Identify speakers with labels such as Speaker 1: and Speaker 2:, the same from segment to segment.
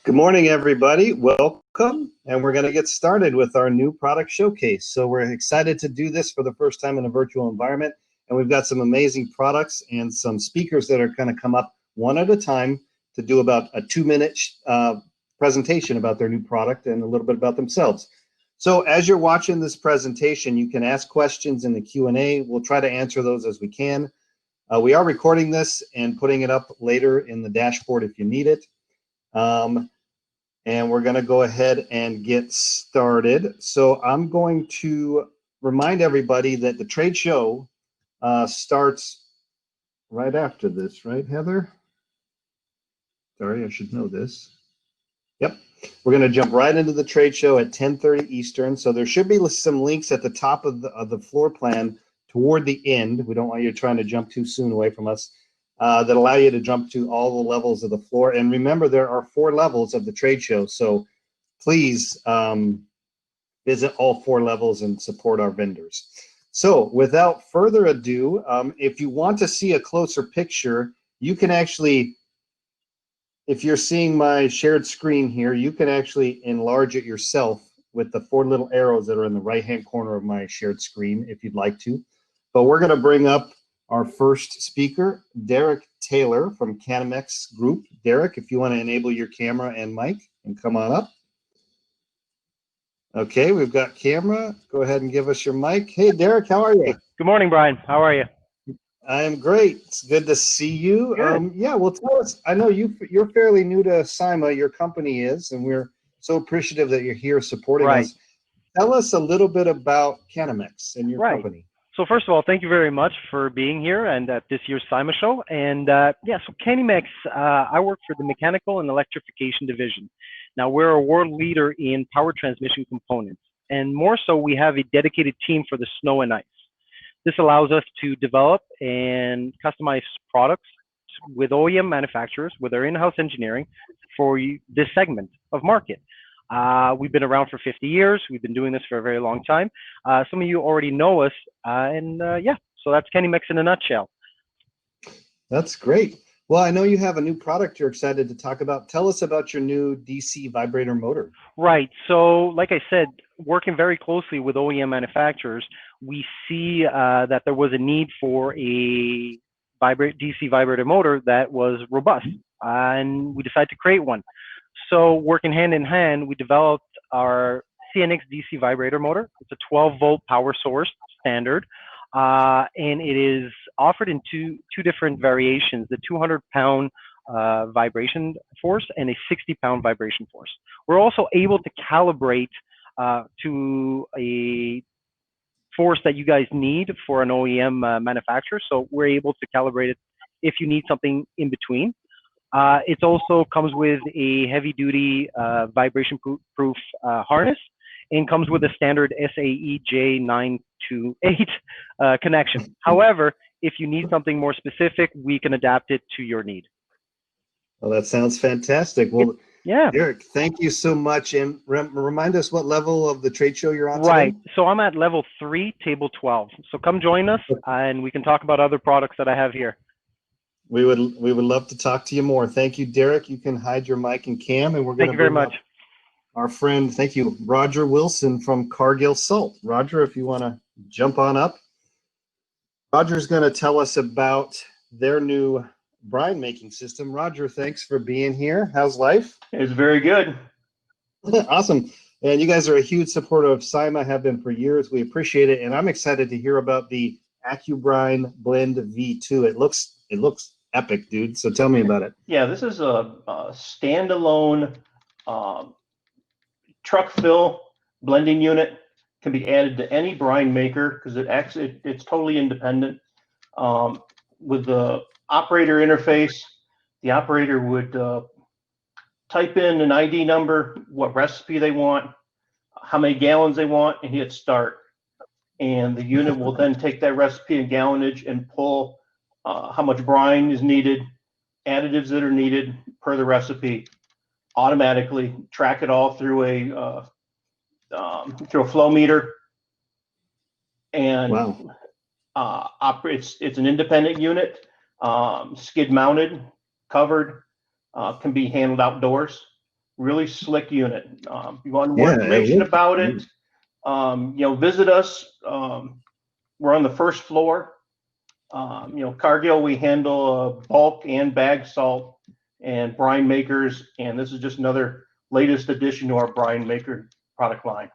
Speaker 1: Good morning, everybody. Welcome, and we're going to get started with our new product showcase. So we're excited to do this for the first time in a virtual environment, and we've got some amazing products and some speakers that are going to come up one at a time to do about a 2-minute presentation about their new product and a little bit about themselves. So as you're watching this presentation, you can ask questions in the Q&A. We'll try to answer those as we can. We are recording this and putting it up later in the dashboard if you need it. And we're going to go ahead and get started. So I'm going to remind everybody that the trade show starts right after this, right, Heather? Sorry, I should know this. Yep. We're going to jump right into the trade show at 10:30 Eastern. So there should be some links at the top of the floor plan toward the end. We don't want you trying to jump too soon away from us. That allow you to jump to all the levels of the floor. And remember, there are 4 levels of the trade show. So please visit all 4 levels and support our vendors. So without further ado, if you want to see a closer picture, you can actually, if you're seeing my shared screen here, you can actually enlarge it yourself with the 4 little arrows that are in the right-hand corner of my shared screen, if you'd like to. But we're going to bring up our first speaker, Derek Taylor from Canimex Group. Derek, if you want to enable your camera and mic and come on up. Okay, we've got camera. Go ahead and give us your mic. Hey, Derek, how are you?
Speaker 2: Good morning, Brian. How are you?
Speaker 1: I am great. It's good to see you. Yeah, well, tell us. I know you're fairly new to SIMA, your company is, and we're so appreciative that you're here supporting us. Tell us a little bit about Canimex and your company.
Speaker 2: So first of all, thank you very much for being here and at this year's SIMA show. And yeah, so Canimex, I work for the mechanical and electrification division. Now we're a world leader in power transmission components, and more so we have a dedicated team for the snow and ice. This allows us to develop and customize products with OEM manufacturers with our in-house engineering for this segment of market. We've been around for 50 years. We've been doing this for a very long time. Some of you already know us, yeah, so that's Canimex in a nutshell.
Speaker 1: That's great. Well, I know you have a new product you're excited to talk about. Tell us about your new DC vibrator motor.
Speaker 2: Right. So, like I said, working very closely with OEM manufacturers, we see that there was a need for a DC vibrator motor that was robust, and we decided to create one. So working hand in hand, we developed our CNX DC vibrator motor. It's a 12-volt power source standard, and it is offered in two different variations, the 200-pound vibration force and a 60-pound vibration force. We're also able to calibrate to a force that you guys need for an OEM manufacturer, so we're able to calibrate it if you need something in between. It also comes with a heavy-duty vibration-proof harness and comes with a standard SAE J928 connection. However, if you need something more specific, we can adapt it to your need.
Speaker 1: Well, that sounds fantastic. Well,
Speaker 2: yeah.
Speaker 1: Eric, thank you so much. And remind us what level of the trade show you're on
Speaker 2: today?
Speaker 1: Today?
Speaker 2: So I'm at level 3, table 12. So come join us, and we can talk about other products that I have here.
Speaker 1: We would love to talk to you more. Thank you, Derek. You can hide your mic and cam, and we're going to
Speaker 2: bring very much.
Speaker 1: Our friend, thank you, Roger Wilson from Cargill Salt. Roger, if you want to jump on up. Roger's going to tell us about their new brine making system. Roger, thanks for being here. How's life?
Speaker 3: It's very good.
Speaker 1: Awesome. And you guys are a huge supporter of SIMA, have been for years. We appreciate it, and I'm excited to hear about the accubrine blend V2. It looks epic, dude. So tell me about it.
Speaker 3: Yeah, this is a standalone truck fill blending unit. Can be added to any brine maker because it's totally independent. With the operator interface, the operator would type in an ID number, what recipe they want, how many gallons they want, and hit start. And the unit will then take that recipe and gallonage and pull how much brine is needed, additives that are needed per the recipe, automatically track it all through a flow meter, and
Speaker 1: wow.
Speaker 3: It's an independent unit, skid mounted, covered, can be handled outdoors. really slick unit. If you want more
Speaker 1: Yeah, it
Speaker 3: information
Speaker 1: looks
Speaker 3: about
Speaker 1: great.
Speaker 3: it, visit us. We're on the first floor. Cargill, we handle bulk and bag salt and brine makers, and this is just another latest addition to our brine maker product line.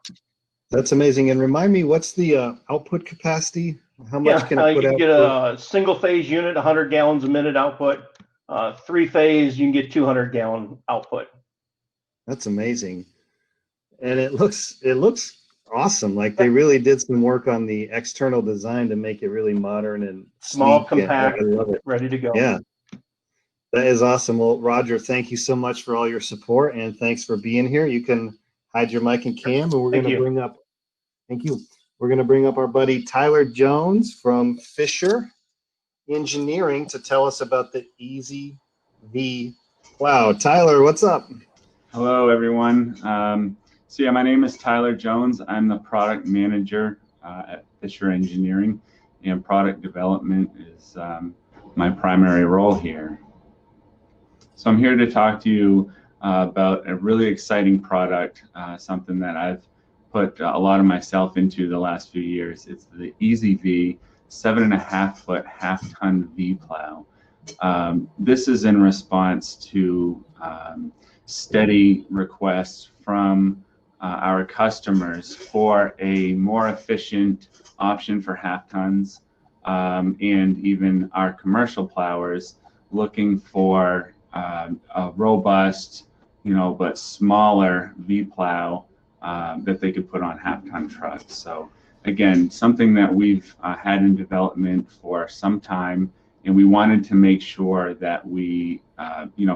Speaker 1: That's amazing. And remind me, what's the output capacity? How much
Speaker 3: Yeah,
Speaker 1: can it
Speaker 3: you
Speaker 1: put
Speaker 3: can
Speaker 1: out?
Speaker 3: get a single phase unit, 100 gallons a minute output. Three phase, you can get 200-gallon output.
Speaker 1: That's amazing. And it looks awesome. Like they really did some work on the external design to make it really modern and
Speaker 3: Small,
Speaker 1: sleek. And I
Speaker 3: compact,
Speaker 1: love it.
Speaker 3: ready to go.
Speaker 1: Yeah, that is awesome. Well, Roger, thank you so much for all your support and thanks for being here. You can hide your mic and cam, and we're going
Speaker 3: Thank
Speaker 1: to
Speaker 3: you.
Speaker 1: bring up. Thank you. We're going to bring up our buddy Tyler Jones from Fisher Engineering to tell us about the Easy V plow. Tyler, what's up?
Speaker 4: Hello, everyone. So yeah, my name is Tyler Jones. I'm the product manager at Fisher Engineering, and product development is my primary role here. So I'm here to talk to you about a really exciting product, something that I've put a lot of myself into the last few years. It's the Easy V 7.5-foot half-ton V plow. This is in response to steady requests from our customers for a more efficient option for half tons, and even our commercial plowers looking for a robust, but smaller V plow that they could put on half-ton trucks. So again, something that we've had in development for some time, and we wanted to make sure that we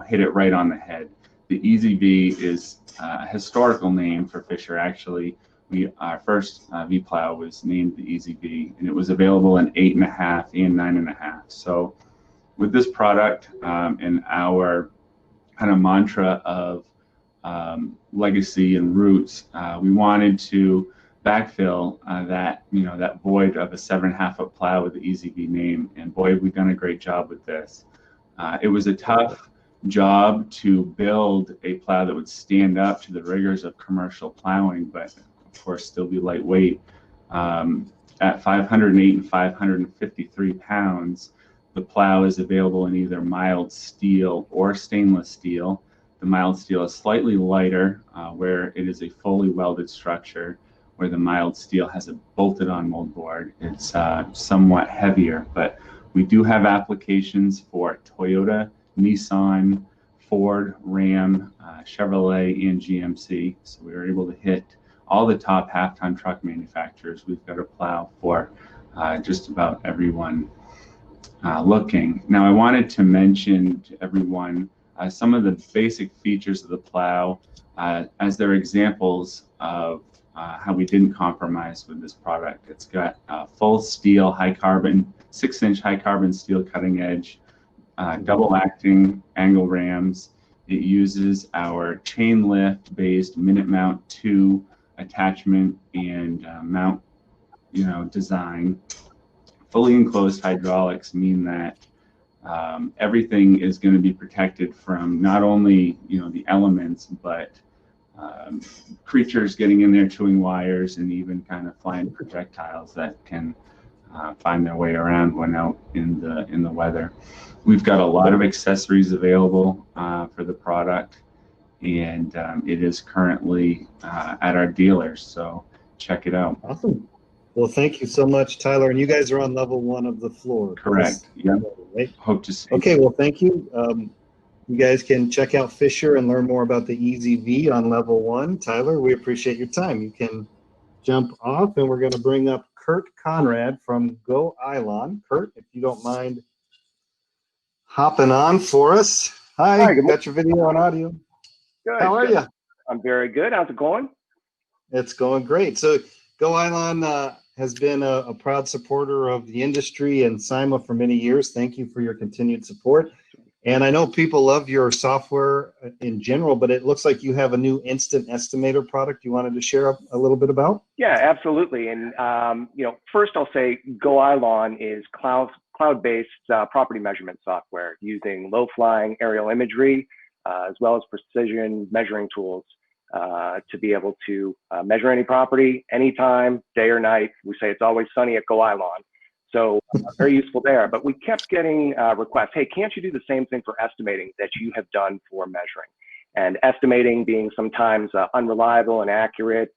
Speaker 4: hit it right on the head. The Easy V is a historical name for Fisher. Actually, our first V plow was named the Easy V, and it was available in 8.5 and 9.5. So with this product and our kind of mantra of legacy and roots, we wanted to backfill that void of a 7.5-foot plow with the Easy V name, and boy, have we done a great job with this. It was a tough job to build a plow that would stand up to the rigors of commercial plowing, but of course still be lightweight. At 508 and 553 pounds, the plow is available in either mild steel or stainless steel. The mild steel is slightly lighter, where it is a fully welded structure, where the mild steel has a bolted on mold board. It's somewhat heavier, but we do have applications for Toyota, Nissan, Ford, Ram, Chevrolet, and GMC. So we were able to hit all the top half-ton truck manufacturers. We've got a plow for just about everyone looking. Now I wanted to mention to everyone some of the basic features of the plow as they're examples of how we didn't compromise with this product. It's got full steel, high carbon, 6-inch high carbon steel cutting edge, double acting angle rams. It uses our chain lift based minute mount 2 attachment and mount design. Fully enclosed hydraulics mean that everything is going to be protected from not only the elements, but creatures getting in there chewing wires, and even kind of flying projectiles that can find their way around when out in the weather. We've got a lot of accessories available for the product, and it is currently at our dealers, so check it out.
Speaker 1: Awesome. Well, thank you so much, Tyler. And you guys are on level 1 of the floor.
Speaker 4: Correct. Yeah.
Speaker 1: Right?
Speaker 4: Hope to see.
Speaker 1: Okay. Well, thank you. You guys can check out Fisher and learn more about the Easy V on level 1. Tyler, we appreciate your time. You can jump off, and we're going to bring up Kurt Conrad from Go iLawn. Kurt, if you don't mind hopping on for us. Hi, got your video and audio.
Speaker 5: Good.
Speaker 1: How are you?
Speaker 5: I'm very good. How's it going?
Speaker 1: It's going great. So Go iLawn has been a proud supporter of the industry and SIMA for many years. Thank you for your continued support. And I know people love your software in general, but it looks like you have a new instant estimator product you wanted to share a little bit about.
Speaker 5: Yeah, absolutely. And first I'll say Go iLawn is cloud-based property measurement software using low-flying aerial imagery as well as precision measuring tools to be able to measure any property, anytime, day or night. We say it's always sunny at Go iLawn. So very useful there. But we kept getting requests, hey, can't you do the same thing for estimating that you have done for measuring? And estimating being sometimes unreliable and accurate,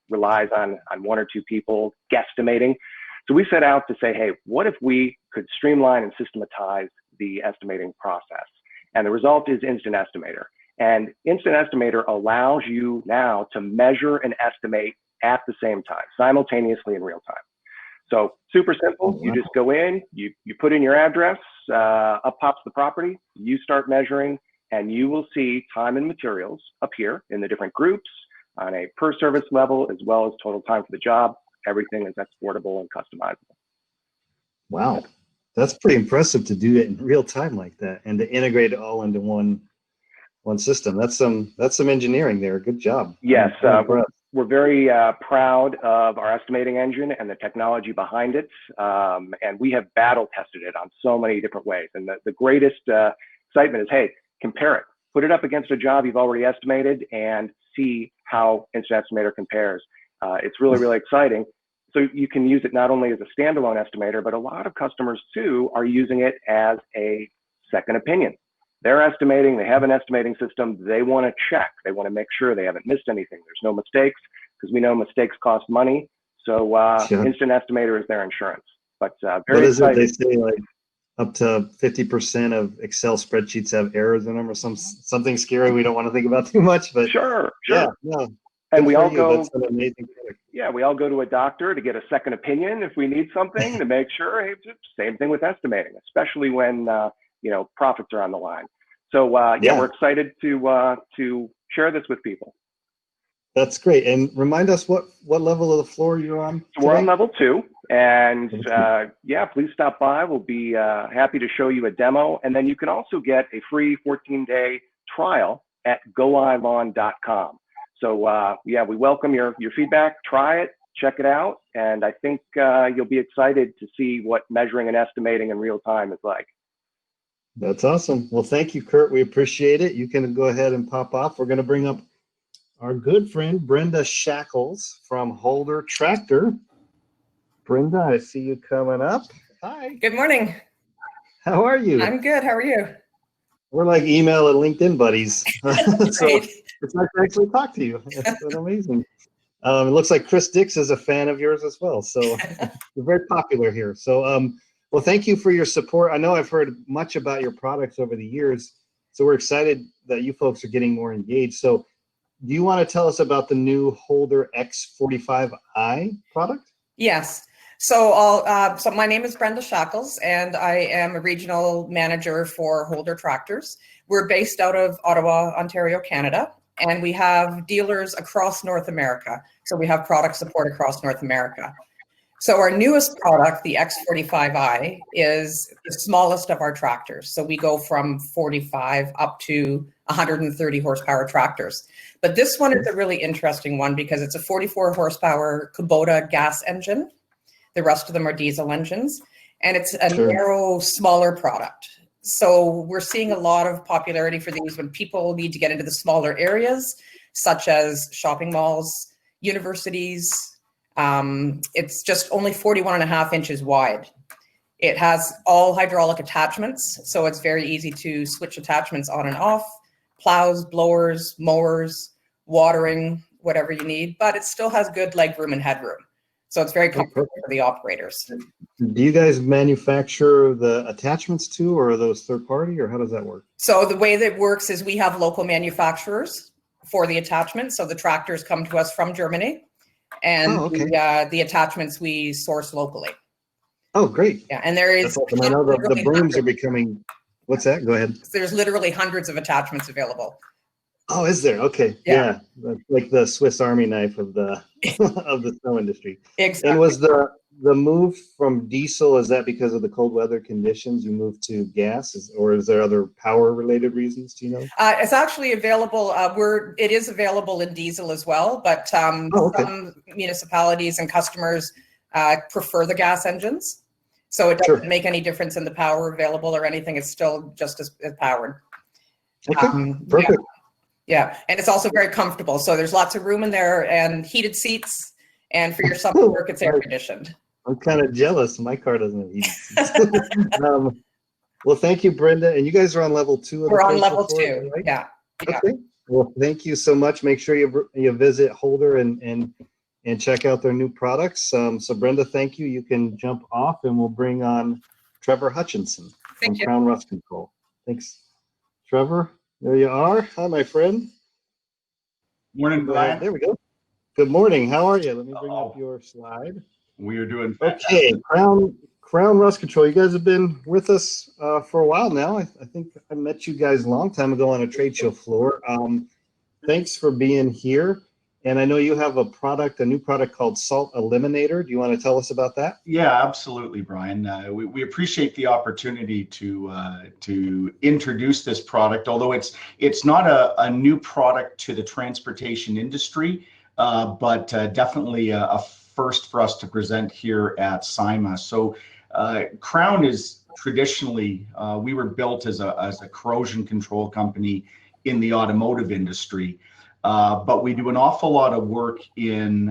Speaker 5: relies on one or two people guesstimating. So we set out to say, hey, what if we could streamline and systematize the estimating process? And the result is Instant Estimator. And Instant Estimator allows you now to measure and estimate at the same time, simultaneously in real time. So super simple. You just go in, you put in your address, up pops the property, you start measuring, and you will see time and materials appear in the different groups on a per service level, as well as total time for the job. Everything is exportable and customizable.
Speaker 1: Wow, that's pretty impressive to do it in real time like that, and to integrate it all into one system. That's some engineering there. Good job.
Speaker 5: Yes, we're very proud of our estimating engine and the technology behind it, and we have battle tested it on so many different ways. And the greatest excitement is, hey, compare it, put it up against a job you've already estimated, and see how Instant Estimator compares. It's really, really exciting. So you can use it not only as a standalone estimator, but a lot of customers too are using it as a second opinion. They're estimating, they have an estimating system, they want to check, they want to make sure they haven't missed anything, there's no mistakes, because we know mistakes cost money. So
Speaker 1: Sure.
Speaker 5: Instant Estimator is their insurance. But
Speaker 1: What
Speaker 5: very
Speaker 1: is it?
Speaker 5: exciting.
Speaker 1: They say like up to 50% of Excel spreadsheets have errors in them, or something scary we don't want to think about too much. But
Speaker 5: Sure.
Speaker 1: yeah, no.
Speaker 5: And we all
Speaker 1: you.
Speaker 5: go,
Speaker 1: That's an amazing product.
Speaker 5: yeah, we all go to a doctor to get a second opinion if we need something to make sure. Hey, same thing with estimating, especially when profits are on the line. So
Speaker 1: Yeah.
Speaker 5: we're excited to share this with people.
Speaker 1: That's great. And remind us what level of the floor you're on.
Speaker 5: So we're on
Speaker 1: today?
Speaker 5: level 2, and please stop by. We'll be happy to show you a demo, and then you can also get a free 14-day trial at goilawn.com. So we welcome your feedback. Try it, check it out, and I think you'll be excited to see what measuring and estimating in real time is like.
Speaker 1: That's awesome. Well, thank you, Kurt. We appreciate it. You can go ahead and pop off. We're going to bring up our good friend, Brenda Shackles from Holder Tractor. Brenda, I see you coming up. Hi.
Speaker 6: Good morning.
Speaker 1: How are you?
Speaker 6: I'm good. How are you?
Speaker 1: We're like email and LinkedIn buddies. So
Speaker 6: Great.
Speaker 1: it's nice to actually talk to you. It's been amazing. It looks like Chris Dix is a fan of yours as well. So you're very popular here. So, well, thank you for your support. I know I've heard much about your products over the years. So we're excited that you folks are getting more engaged. So do you want to tell us about the new Holder X45i product?
Speaker 6: Yes. So so my name is Brenda Shackles, and I am a regional manager for Holder Tractors. We're based out of Ottawa, Ontario, Canada, and we have dealers across North America. So we have product support across North America. So our newest product, the X45i, is the smallest of our tractors. So we go from 45 up to 130 horsepower tractors. But this one is a really interesting one because it's a 44 horsepower Kubota gas engine. The rest of them are diesel engines, and it's a narrow, smaller product. So we're seeing a lot of popularity for these when people need to get into the smaller areas, such as shopping malls, universities. It's just only 41.5 inches wide. It has all hydraulic attachments, so it's very easy to switch attachments on and off, plows, blowers, mowers, watering, whatever you need, but it still has good leg room and headroom. So it's very comfortable for the operators.
Speaker 1: Do you guys manufacture the attachments too, or are those third party, or how does that work?
Speaker 6: So the way that works is we have local manufacturers for the attachments. So the tractors come to us from Germany, and the attachments we source locally.
Speaker 1: Oh, great.
Speaker 6: Yeah, and there is.
Speaker 1: That's awesome. I know the brooms are becoming, what's that? Go ahead.
Speaker 6: There's literally hundreds of attachments available.
Speaker 1: Oh, is there? Okay. Yeah. That's like the Swiss Army knife of the of the snow industry.
Speaker 6: Exactly.
Speaker 1: And was the move from diesel, is that because of the cold weather conditions you moved to gas, or is there other power related reasons? Do you know?
Speaker 6: It's actually available. It is available in diesel as well, but some municipalities and customers prefer the gas engines. So it doesn't make any difference in the power available or anything. It's still just as powered.
Speaker 1: Okay,
Speaker 6: Yeah.
Speaker 1: perfect.
Speaker 6: Yeah, and it's also very comfortable. So there's lots of room in there and heated seats. And for your summer work, it's air conditioned.
Speaker 1: I'm kind of jealous. My car doesn't have heated seats. Well, thank you, Brenda. And you guys are on level 2 of
Speaker 6: We're
Speaker 1: the
Speaker 6: on
Speaker 1: trade
Speaker 6: level
Speaker 1: show floor,
Speaker 6: 2.
Speaker 1: right?
Speaker 6: Yeah. Yeah.
Speaker 1: Okay. Well, thank you so much. Make sure you visit Holder and check out their new products. So Brenda, thank you. You can jump off, and we'll bring on Trevor Hutchinson from
Speaker 6: Thank you.
Speaker 1: Crown Rust Control. Thanks, Trevor. There you are. Hi, my friend.
Speaker 7: Morning, Brian.
Speaker 1: There we go. Good morning. How are you? Let me bring
Speaker 7: Oh.
Speaker 1: up your slide.
Speaker 7: We are doing
Speaker 1: Okay,
Speaker 7: fantastic.
Speaker 1: Crown Rust Control. You guys have been with us for a while now. I think I met you guys a long time ago on a trade show floor. Thanks for being here. And I know you have a new product called Salt Eliminator. Do you want to tell us about that?
Speaker 7: Yeah, absolutely, Brian. We appreciate the opportunity to introduce this product, although it's not a new product to the transportation industry, but definitely a first for us to present here at SIMA. So Crown is traditionally, we were built as a corrosion control company in the automotive industry. But we do an awful lot of work in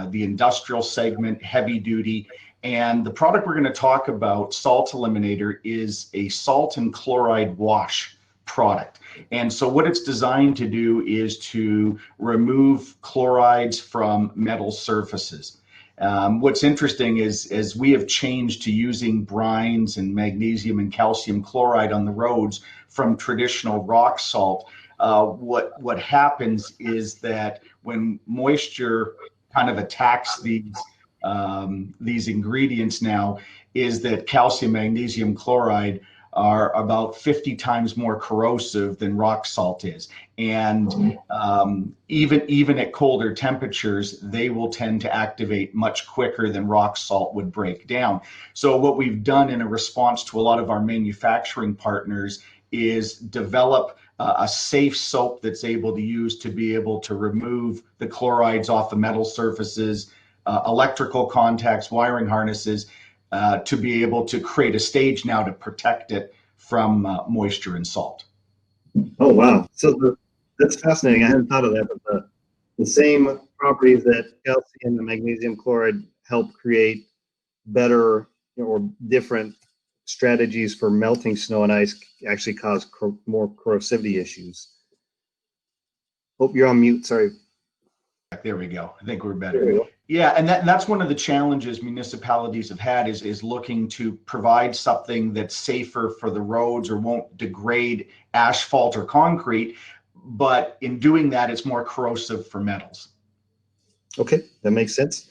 Speaker 7: the industrial segment, heavy duty, and the product we're going to talk about, Salt Eliminator, is a salt and chloride wash product. And so what it's designed to do is to remove chlorides from metal surfaces. What's interesting is as we have changed to using brines and magnesium and calcium chloride on the roads from traditional rock salt, what happens is that when moisture kind of attacks these ingredients now, is that calcium magnesium chloride are about 50 times more corrosive than rock salt is, and even at colder temperatures, they will tend to activate much quicker than rock salt would break down. So what we've done in a response to a lot of our manufacturing partners is develop a safe soap that's able to use to be able to remove the chlorides off the metal surfaces, electrical contacts, wiring harnesses, to be able to create a stage now to protect it from moisture and salt.
Speaker 1: Oh, wow. So that's fascinating. I hadn't thought of that, but the same properties that calcium and magnesium chloride help create better or different strategies for melting snow and ice actually cause more corrosivity issues. Hope you're on mute. Sorry.
Speaker 7: There we go. I think we're
Speaker 1: There
Speaker 7: better.
Speaker 1: we go.
Speaker 7: Yeah, and that's one of the challenges municipalities have had is looking to provide something that's safer for the roads or won't degrade asphalt or concrete, but in doing that, it's more corrosive for metals.
Speaker 1: Okay, that makes sense.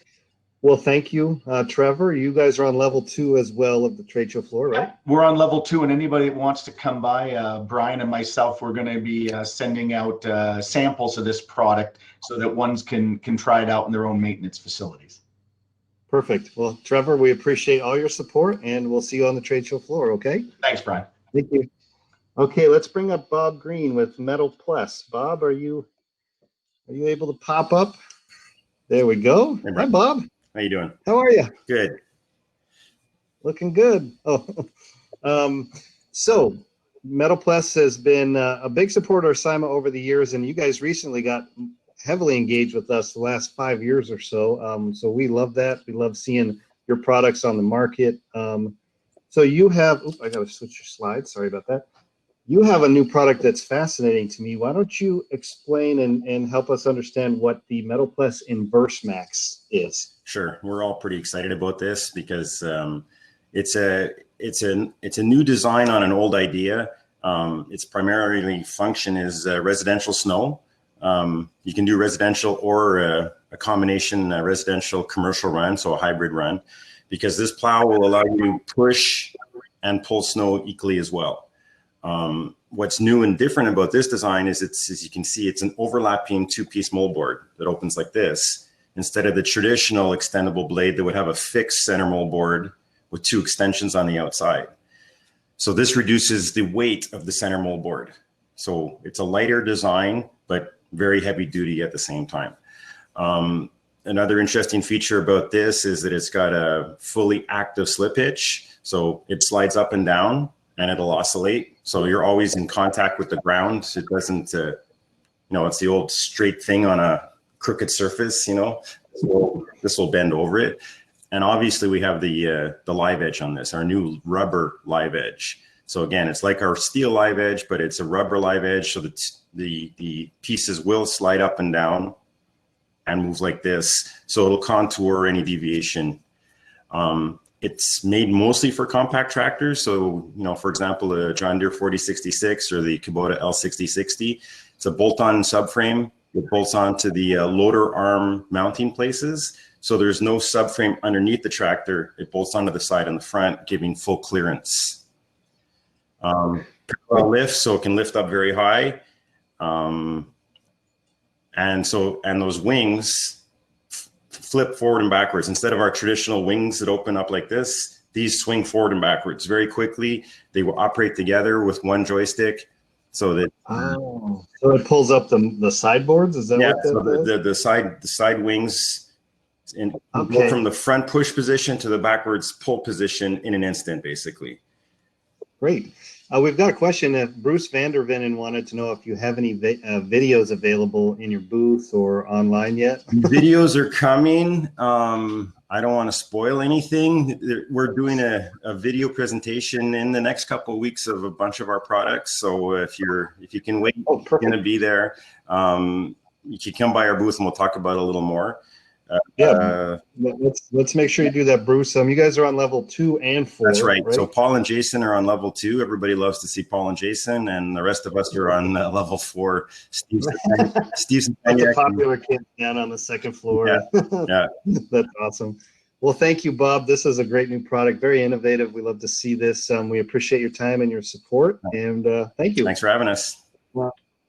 Speaker 1: Well, thank you, Trevor. You guys are on level 2 as well of the trade show floor, right?
Speaker 7: We're on level 2, and anybody that wants to come by, Brian and myself, we're going to be sending out samples of this product so that ones can try it out in their own maintenance facilities.
Speaker 1: Perfect. Well, Trevor, we appreciate all your support, and we'll see you on the trade show floor, okay?
Speaker 7: Thanks, Brian.
Speaker 1: Thank you. Okay, let's bring up Bob Green with Metal Plus. Bob, are you able to pop up? There we go.
Speaker 8: Hey,
Speaker 1: Hi, Bob.
Speaker 8: How you doing?
Speaker 1: How are you?
Speaker 8: Good.
Speaker 1: Looking good. Oh, so Metal Plus has been a big supporter of SIMA over the years, and you guys recently got heavily engaged with us the last 5 years or so. So we love that. We love seeing your products on the market. So you have, I got to switch your slides. Sorry about that. You have a new product that's fascinating to me. Why don't you explain and help us understand what the Metal Plus Inverse Max is?
Speaker 8: Sure. We're all pretty excited about this because it's a new design on an old idea. Its primarily function is residential snow. You can do residential or a combination residential commercial run, so a hybrid run, because this plow will allow you to push and pull snow equally as well. What's new and different about this design is as you can see, it's an overlapping 2-piece moldboard that opens like this, instead of the traditional extendable blade that would have a fixed center moldboard with 2 extensions on the outside. So this reduces the weight of the center moldboard. So it's a lighter design, but very heavy duty at the same time. Another interesting feature about this is that it's got a fully active slip hitch. So it slides up and down and it'll oscillate. So you're always in contact with the ground. It doesn't, it's the old straight thing on a crooked surface, so this will bend over it. And obviously we have the live edge on this, our new rubber live edge. So again, it's like our steel live edge, but it's a rubber live edge. So that the pieces will slide up and down and move like this. So it'll contour any deviation. It's made mostly for compact tractors. So, for example, the John Deere 4066 or the Kubota L6060, it's a bolt-on subframe. It bolts onto the loader arm mounting places. So there's no subframe underneath the tractor. It bolts onto the side and the front, giving full clearance. Lift, so it can lift up very high. And those wings flip forward and backwards. Instead of our traditional wings that open up like this, these swing forward and backwards very quickly. They will operate together with one joystick, so that
Speaker 1: so it pulls up the sideboards. Is that what that
Speaker 8: the side wings go from the front push position to the backwards pull position in an instant, basically.
Speaker 1: Great. We've got a question. Bruce Vandervenen wanted to know if you have any videos available in your booth or online yet.
Speaker 8: Videos are coming. I don't want to spoil anything. We're doing a video presentation in the next couple of weeks of a bunch of our products. So if you can wait, you're going to be there. You can come by our booth and we'll talk about it a little more.
Speaker 1: Let's make sure you do that, Bruce. You guys are on level 2 and 4.
Speaker 8: That's right. So Paul and Jason are on level 2. Everybody loves to see Paul and Jason, and the rest of us are on level 4. Steve's
Speaker 1: the popular kid down on the second floor.
Speaker 8: Yeah.
Speaker 1: That's awesome. Well, thank you, Bob. This is a great new product, very innovative. We love to see this. We appreciate your time and your support, and thank you.
Speaker 8: Thanks for having us.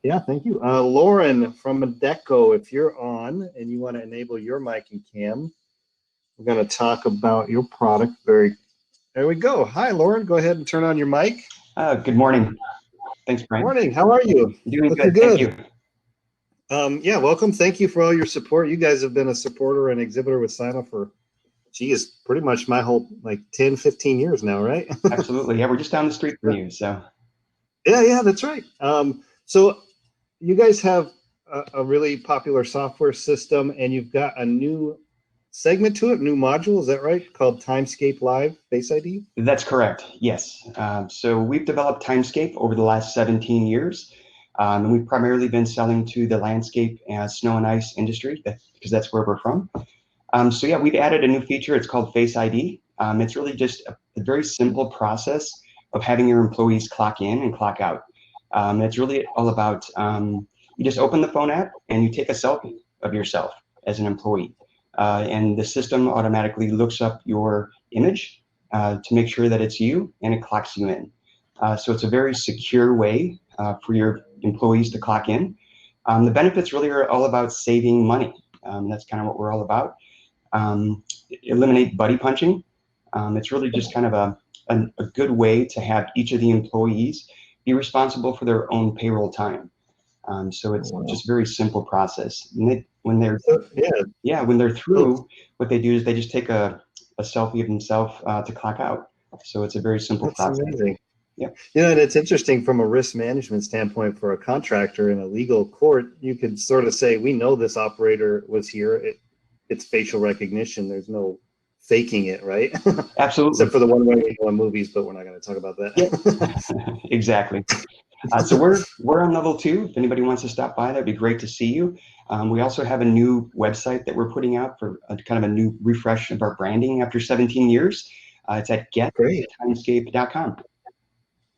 Speaker 1: Yeah, thank you. Lauren from Adeco, if you're on and you want to enable your mic and cam, we're going to talk about your product. There we go. Hi, Lauren. Go ahead and turn on your mic.
Speaker 9: Good morning. Thanks, Brian.
Speaker 1: Morning. How are you?
Speaker 9: Doing good. Thank you.
Speaker 1: Yeah, welcome. Thank you for all your support. You guys have been a supporter and exhibitor with SIMA for, pretty much my whole 10, 15 years now, right?
Speaker 9: Absolutely. Yeah, we're just down the street from you. So.
Speaker 1: Yeah, that's right. So you guys have a really popular software system, and you've got a new segment to it, new module, is that right? Called Timescape Live Face ID?
Speaker 9: That's correct, yes. So we've developed Timescape over the last 17 years. And we've primarily been selling to the landscape and snow and ice industry because that's where we're from. So yeah, we've added a new feature. It's called Face ID. It's really just a very simple process of having your employees clock in and clock out. It's really all about, you just open the phone app and you take a selfie of yourself as an employee. And the system automatically looks up your image to make sure that it's you, and it clocks you in. So it's a very secure way for your employees to clock in. The benefits really are all about saving money. That's kind of what we're all about. Eliminate buddy punching. It's really just kind of a good way to have each of the employees be responsible for their own payroll time. So it's just a very simple process. And when they're through, what they do is they just take a selfie of themselves to clock out. So it's a very simple process.
Speaker 1: Amazing.
Speaker 9: Yeah.
Speaker 1: And it's interesting from a risk management standpoint for a contractor in a legal court. You could sort of say, we know this operator was here. It's facial recognition. There's no faking it, right?
Speaker 9: Absolutely.
Speaker 1: Except for the one way we know in movies, but we're not going to talk about that.
Speaker 9: Yeah. Exactly. So we're on level 2. If anybody wants to stop by, that'd be great to see you. We also have a new website that we're putting out for kind of a new refresh of our branding after 17 years. It's at gettimescape.com.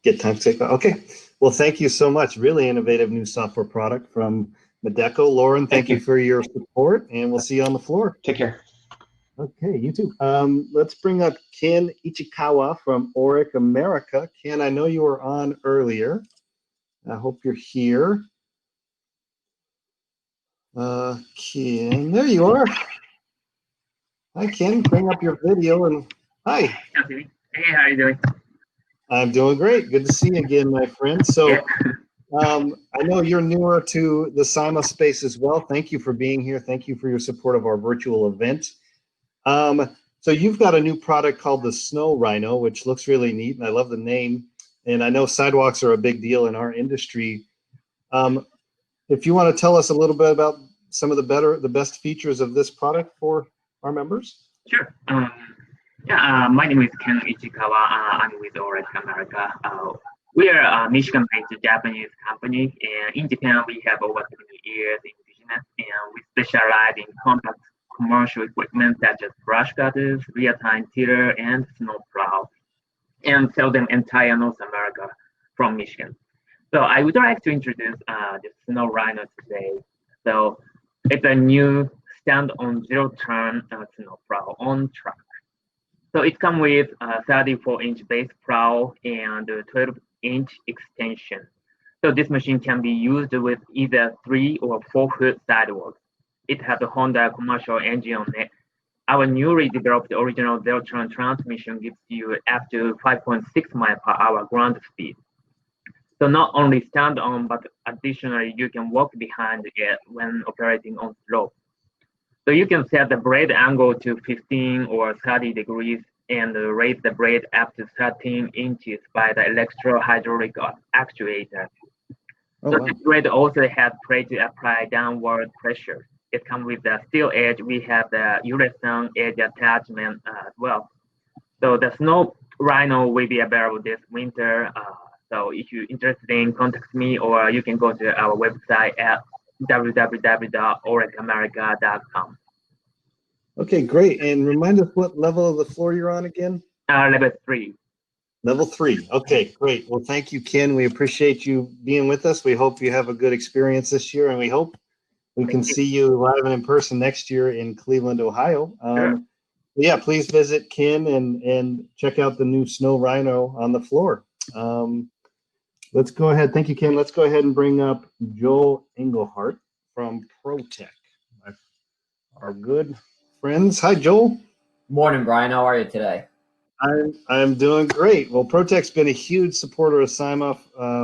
Speaker 1: Get Timescape. Okay. Well, thank you so much. Really innovative new software product from Adeco. Lauren, thank you for your support, and we'll see you on the floor.
Speaker 9: Take care.
Speaker 1: Okay, you too. Let's bring up Ken Ichikawa from Oreck America. Ken, I know you were on earlier. I hope you're here. Ken, there you are. Hi, Ken. Bring up your video and hi.
Speaker 10: Hey, how are you doing?
Speaker 1: I'm doing great. Good to see you again, my friend. So I know you're newer to the SIMA space as well. Thank you for being here. Thank you for your support of our virtual event. So you've got a new product called the Snow Rhino, which looks really neat, and I love the name. and I know sidewalks are a big deal in our industry. If you want to tell us a little bit about some of the best features of this product for our members.
Speaker 10: Sure. My name is Ken Ichikawa. I'm with Oreck America. We are a Michigan-based Japanese company, and in Japan we have over 20 years in business, and we specialize in compact commercial equipment such as brush cutters, real-time tiller, and snow plow, and sell them entire North America from Michigan. So I would like to introduce the Snow Rhino today. So it's a new stand-on zero-turn snow plow on track. So it comes with a 34-inch base plow and a 12-inch extension. So this machine can be used with either 3 or 4-foot sidewalks. It has a Honda commercial engine on it. Our newly developed original zero-turn transmission gives you up to 5.6 miles per hour ground speed. So not only stand on, but additionally, you can walk behind it when operating on slope. So you can set the blade angle to 15 or 30 degrees and raise the blade up to 13 inches by the electro-hydraulic actuator.
Speaker 1: Oh,
Speaker 10: So
Speaker 1: wow.
Speaker 10: the blade also has plate to apply downward pressure. It comes with the steel edge. We have the urethane edge attachment as well. So the Snow Rhino will be available this winter. So if you're interested in, contact me, or you can go to our website at www.oreckамerica.com.
Speaker 1: Okay, great. And remind us what level of the floor you're on again?
Speaker 10: Level 3.
Speaker 1: Level 3. Okay, great. Well, thank you, Ken. We appreciate you being with us. We hope you have a good experience this year, and we hope we can see you live and in person next year in Cleveland, Ohio.
Speaker 10: Sure.
Speaker 1: Yeah, please visit Ken and check out the new Snow Rhino on the floor. Let's go ahead. Thank you, Ken. Let's go ahead and bring up Joel Engelhardt from ProTech, our good friends. Hi, Joel.
Speaker 11: Morning, Brian. How are you today?
Speaker 1: I'm doing great. Well, ProTech's been a huge supporter of SIMA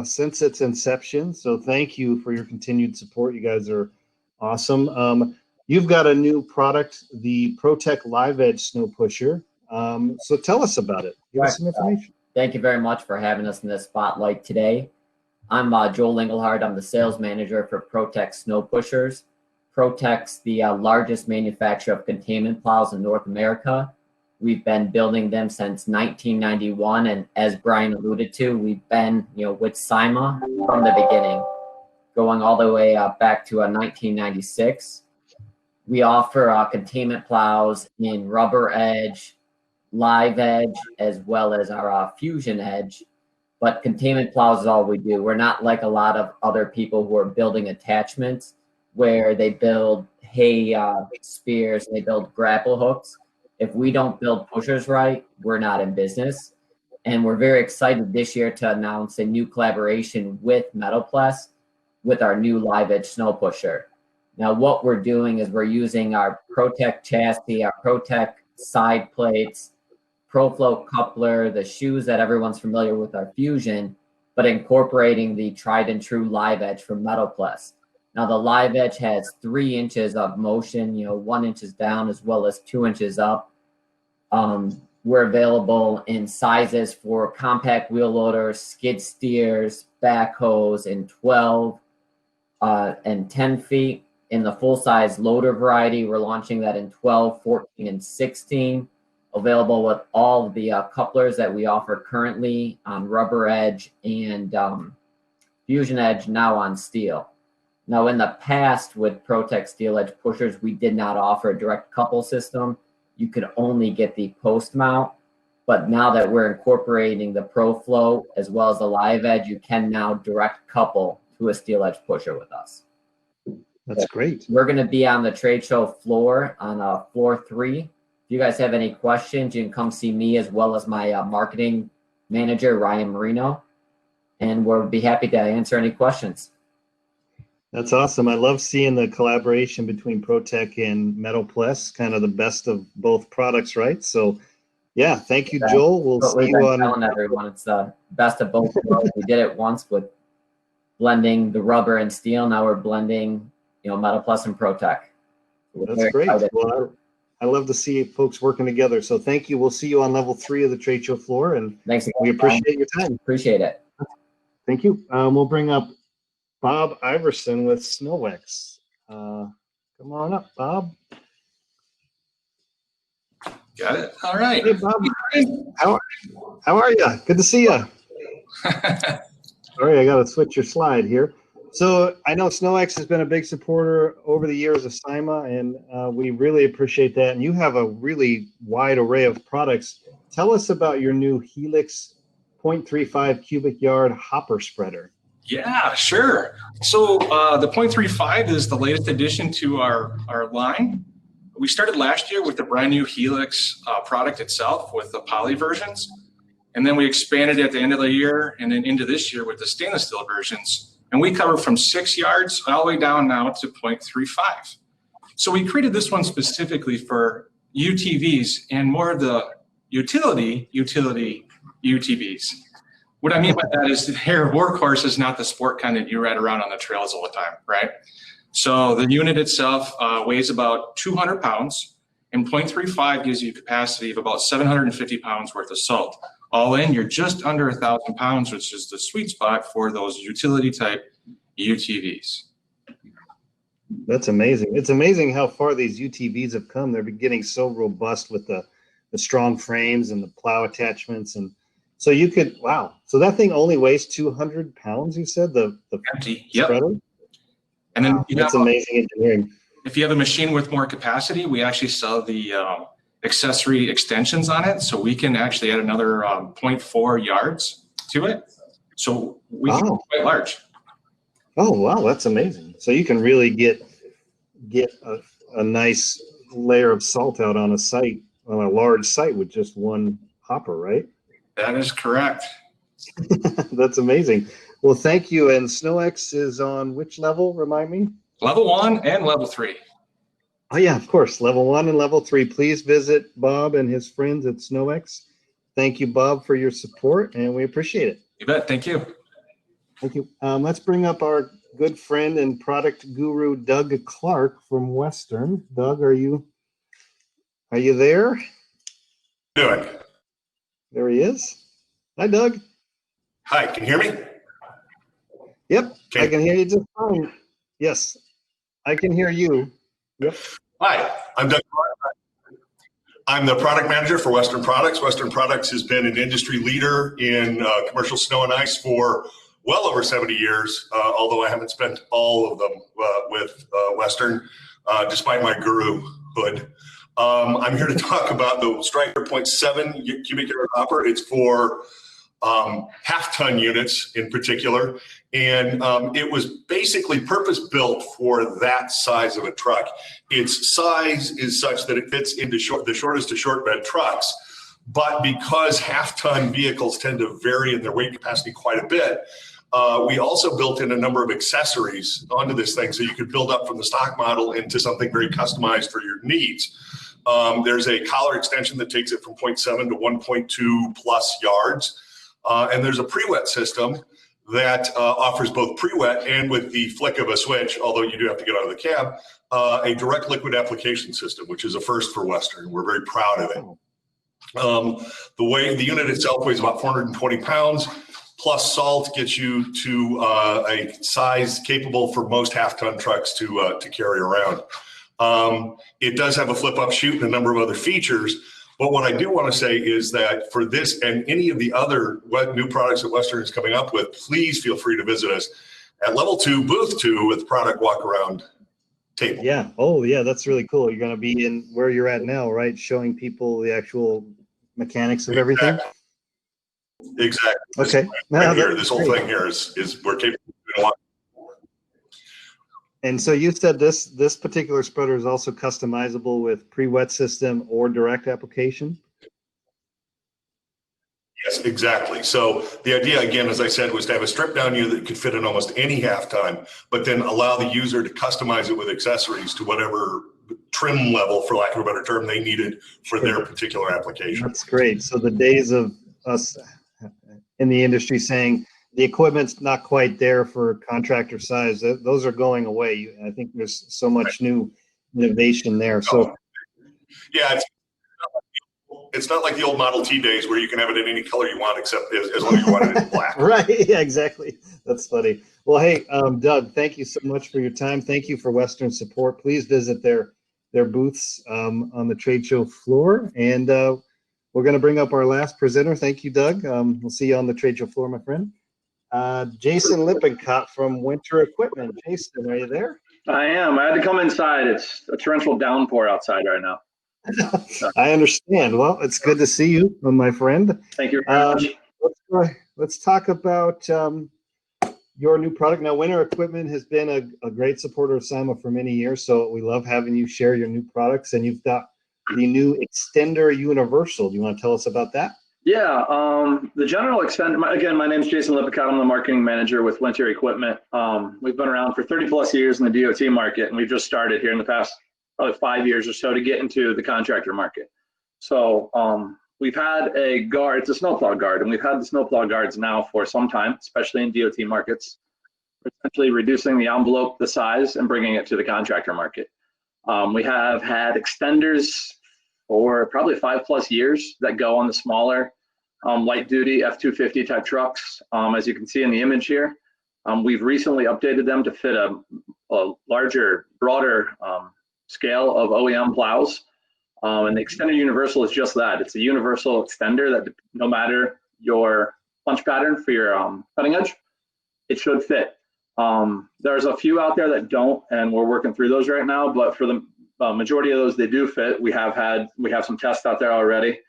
Speaker 1: since its inception, so thank you for your continued support. You guys are awesome. You've got a new product, the ProTech Live Edge Snow Pusher. So tell us about it. Give us some information.
Speaker 11: Thank you very much for having us in this spotlight today. I'm Joel Engelhardt. I'm the sales manager for ProTech Snow Pushers. ProTech's the largest manufacturer of containment plows in North America. We've been building them since 1991, and as Brian alluded to, we've been, with SIMA from the beginning, going all the way back to 1996. We offer containment plows in rubber edge, live edge, as well as our fusion edge. But containment plows is all we do. We're not like a lot of other people who are building attachments where they build hay spears and they build grapple hooks. If we don't build pushers right, we're not in business. And we're very excited this year to announce a new collaboration with Metalplus with our new live edge snow pusher. Now, what we're doing is we're using our ProTech chassis, our ProTech side plates, ProFlow coupler, the shoes that everyone's familiar with, our Fusion, but incorporating the tried and true live edge from Metalplus. Now, the live edge has 3 inches of motion, 1 inch down as well as 2 inches up. We're available in sizes for compact wheel loaders, skid steers, backhoes in 12 and 10 feet. In the full-size loader variety, we're launching that in 12, 14, and 16. Available with all of the couplers that we offer currently on rubber edge and fusion edge, now on steel. Now, in the past with ProTech steel edge pushers, we did not offer a direct couple system. You could only get the post mount. But now that we're incorporating the ProFlow as well as the live edge, you can now direct couple to a steel edge pusher with us.
Speaker 1: That's great.
Speaker 11: We're going to be on the trade show floor on floor 3. If you guys have any questions, you can come see me as well as my marketing manager, Ryan Marino, and we'll be happy to answer any questions.
Speaker 1: That's awesome. I love seeing the collaboration between ProTech and Metalplus, kind of the best of both products, right? So, yeah, thank you, Joel. We'll see you on.
Speaker 11: Telling everyone it's the best of both worlds. We did it once with blending the rubber and steel. Now we're blending, Metalplus and ProTech.
Speaker 1: That's great. Well, I love to see folks working together. So thank you. We'll see you on level 3 of the trade show floor, and
Speaker 11: Thanks again,
Speaker 1: we appreciate your time.
Speaker 11: Appreciate it.
Speaker 1: Thank you. We'll bring up Bob Iverson with SnowEx. Come on up, Bob.
Speaker 12: Got it. All right.
Speaker 1: Hey, Bob. How are you? Good to see you. Sorry, I got to switch your slide here. So I know SnowEx has been a big supporter over the years of SIMA, and we really appreciate that. And you have a really wide array of products. Tell us about your new Helix 0.35 cubic yard hopper spreader.
Speaker 12: Yeah, sure. So the 0.35 is the latest addition to our line. We started last year with the brand new Helix product itself with the poly versions. And then we expanded at the end of the year and then into this year with the stainless steel versions. And we cover from 6 yards all the way down now to 0.35. So we created this one specifically for UTVs and more of the utility UTVs. What I mean by that is that here, workhorse is not the sport kind that you ride around on the trails all the time, right? So the unit itself weighs about 200 pounds, and 0.35 gives you a capacity of about 750 pounds worth of salt. All in, you're just under 1,000 pounds, which is the sweet spot for those utility type UTVs.
Speaker 1: That's amazing. It's amazing how far these UTVs have come. They're getting so robust with the strong frames and the plow attachments. And so you could, wow. So that thing only weighs 200 pounds, you said, the
Speaker 12: empty, yep.
Speaker 1: Spreader?
Speaker 12: And then
Speaker 1: wow, that's amazing engineering.
Speaker 12: If you have a machine with more capacity, we actually sell the accessory extensions on it. So we can actually add another 0.4 yards to it. So we can go quite large.
Speaker 1: Oh, wow, that's amazing. So you can really get a nice layer of salt out on a site, on a large site with just one hopper, right?
Speaker 12: That is correct.
Speaker 1: That's amazing. Well, thank you. And SnowEx is on which level? Remind me.
Speaker 12: Level 1 and level 3.
Speaker 1: Oh yeah, of course. Level 1 and level 3. Please visit Bob and his friends at SnowEx. Thank you, Bob, for your support, and we appreciate it.
Speaker 12: You bet. Thank you.
Speaker 1: Thank you. Let's bring up our good friend and product guru, Doug Clark from Western. Doug, are you there?
Speaker 13: Doing.
Speaker 1: There he is. Hi, Doug.
Speaker 13: Hi, can you hear me?
Speaker 1: Yep, I can hear you just fine. Yes, I can hear you. Yep.
Speaker 13: Hi, I'm Doug Clark. I'm the product manager for Western Products. Western Products has been an industry leader in commercial snow and ice for well over 70 years, although I haven't spent all of them with Western, despite my guruhood. I'm here to talk about the Striker 0.7 cubic yard hopper. It's for half-ton units in particular, and it was basically purpose-built for that size of a truck. Its size is such that it fits into the shortest of short bed trucks, but because half-ton vehicles tend to vary in their weight capacity quite a bit, we also built in a number of accessories onto this thing so you could build up from the stock model into something very customized for your needs. There's a collar extension that takes it from 0.7 to 1.2 plus yards. And there's a pre-wet system that offers both pre-wet and with the flick of a switch, although you do have to get out of the cab, a direct liquid application system, which is a first for Western. We're very proud of it. The unit itself weighs about 420 pounds, plus salt gets you to a size capable for most half-ton trucks to carry around. It does have a flip-up chute and a number of other features. But what I do want to say is that for this and any of the other new products that Western is coming up with, please feel free to visit us at level 2, booth 2 with product walk around table.
Speaker 1: Yeah. Oh, yeah. That's really cool. You're going to be in where you're at now, right? Showing people the actual mechanics of everything.
Speaker 13: Exactly.
Speaker 1: Okay.
Speaker 13: This whole thing here is we're capable of doing a lot.
Speaker 1: And so you said this particular spreader is also customizable with pre-wet system or direct application?
Speaker 13: Yes, exactly. So the idea, again, as I said, was to have a strip down unit that could fit in almost any half-ton, but then allow the user to customize it with accessories to whatever trim level, for lack of a better term, they needed for their particular application.
Speaker 1: That's great. So the days of us in the industry saying the equipment's not quite there for contractor size, those are going away. I think there's so much new innovation there. So
Speaker 13: Yeah, it's not like the old Model T days where you can have it in any color you want, except as long as you want it in black.
Speaker 1: Right. Yeah, exactly. That's funny. Well, hey, Doug, thank you so much for your time. Thank you for Western support. Please visit their booths on the trade show floor. And we're going to bring up our last presenter. Thank you, Doug. We'll see you on the trade show floor, my friend. Jason Lippincott from Winter Equipment. Jason, are you there?
Speaker 14: I am. I had to come inside. It's a torrential downpour outside right now.
Speaker 1: I understand. Well, it's good to see you, my friend.
Speaker 14: Thank you very much.
Speaker 1: Let's talk about your new product. Now, Winter Equipment has been a great supporter of SIMA for many years, so we love having you share your new products. And you've got the new Extender Universal. Do you want to tell us about that?
Speaker 14: Yeah, the general extender, again, my name is Jason Lippincott. I'm the marketing manager with Winter Equipment. We've been around for 30 plus years in the DOT market, and we've just started here in the past probably 5 years or so to get into the contractor market. So we've had a guard, it's a snowplow guard, and we've had the snowplow guards now for some time, especially in DOT markets, essentially reducing the envelope, the size, and bringing it to the contractor market. We have had extenders for probably 5+ years that go on the smaller light duty F-250 type trucks. As you can see in the image here, we've recently updated them to fit a larger, broader scale of OEM plows. And the Extender Universal is just that. It's a universal extender that no matter your punch pattern for your cutting edge, it should fit. There's a few out there that don't, and we're working through those right now, but for the majority of those, they do fit. We have some tests out there already.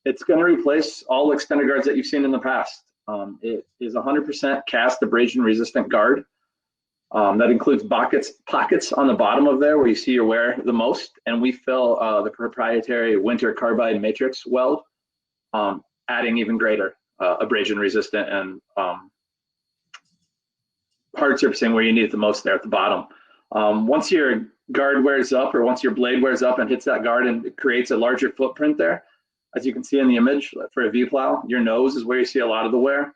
Speaker 14: It's going to replace all extender guards that you've seen in the past. It is 100% cast abrasion resistant guard. That includes pockets on the bottom of there where you see your wear the most, and we fill the proprietary Winter carbide matrix weld, adding even greater abrasion resistant and hard surfacing where you need it the most there at the bottom. Once your guard wears up, or once your blade wears up and hits that guard, and it creates a larger footprint there, as you can see in the image for a V-plow, your nose is where you see a lot of the wear, and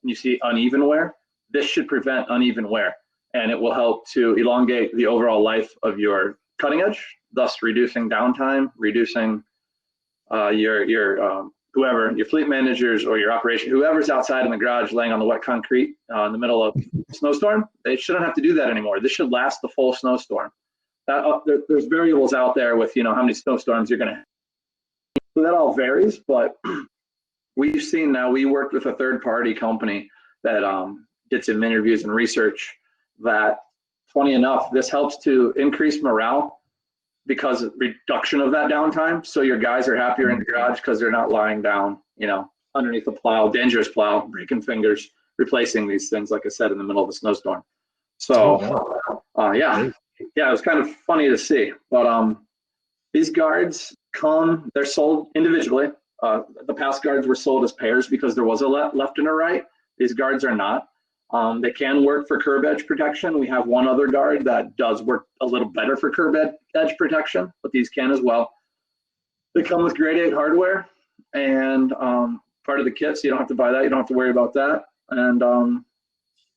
Speaker 14: you see uneven wear. This should prevent uneven wear, and it will help to elongate the overall life of your cutting edge, thus reducing downtime, reducing whoever, your fleet managers or your operation, whoever's outside in the garage laying on the wet concrete in the middle of a snowstorm, they shouldn't have to do that anymore. This should last the full snowstorm. There's variables out there with how many snowstorms you're going to have. So that all varies, but we've seen now, we worked with a third-party company that did some interviews and research that, funny enough, this helps to increase morale because of reduction of that downtime. So your guys are happier in the garage because they're not lying down, underneath a plow, dangerous plow, breaking fingers, replacing these things, like I said, in the middle of a snowstorm. So, yeah, it was kind of funny to see. But these guards they're sold individually. The past guards were sold as pairs because there was a left and a right. These guards are not. They can work for curb edge protection. We have one other guard that does work a little better for curb edge protection, but these can as well. They come with grade 8 hardware and part of the kit, so you don't have to buy that. You don't have to worry about that. And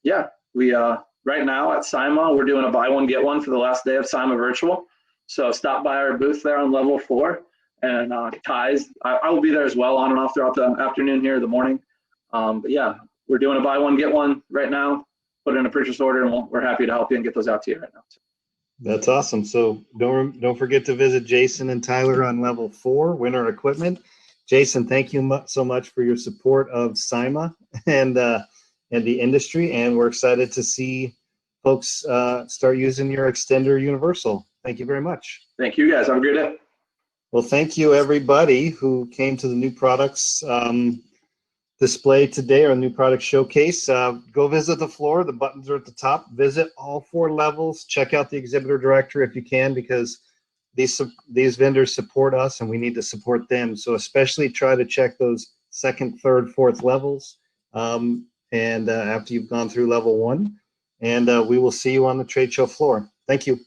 Speaker 14: yeah, we right now at SIMA, we're doing a buy one, get one for the last day of SIMA Virtual. So stop by our booth there on level 4 and ties. I will be there as well, on and off throughout the afternoon here, the morning. But yeah, we're doing a buy one, get one right now. Put in a purchase order, and we're happy to help you and get those out to you right now.
Speaker 1: That's awesome. So don't forget to visit Jason and Tyler on level 4, Winter Equipment. Jason, thank you so much for your support of SIMA and the industry, and we're excited to see folks start using your Extender Universal. Thank you very much.
Speaker 14: Thank you, guys. Have a great day.
Speaker 1: Well, thank you, everybody who came to the new products display today, or New Product Showcase. Go visit the floor. The buttons are at the top. Visit all 4 levels. Check out the exhibitor directory if you can, because these vendors support us and we need to support them. So especially try to check those 2nd, 3rd, 4th levels and after you've gone through level 1. And we will see you on the trade show floor. Thank you.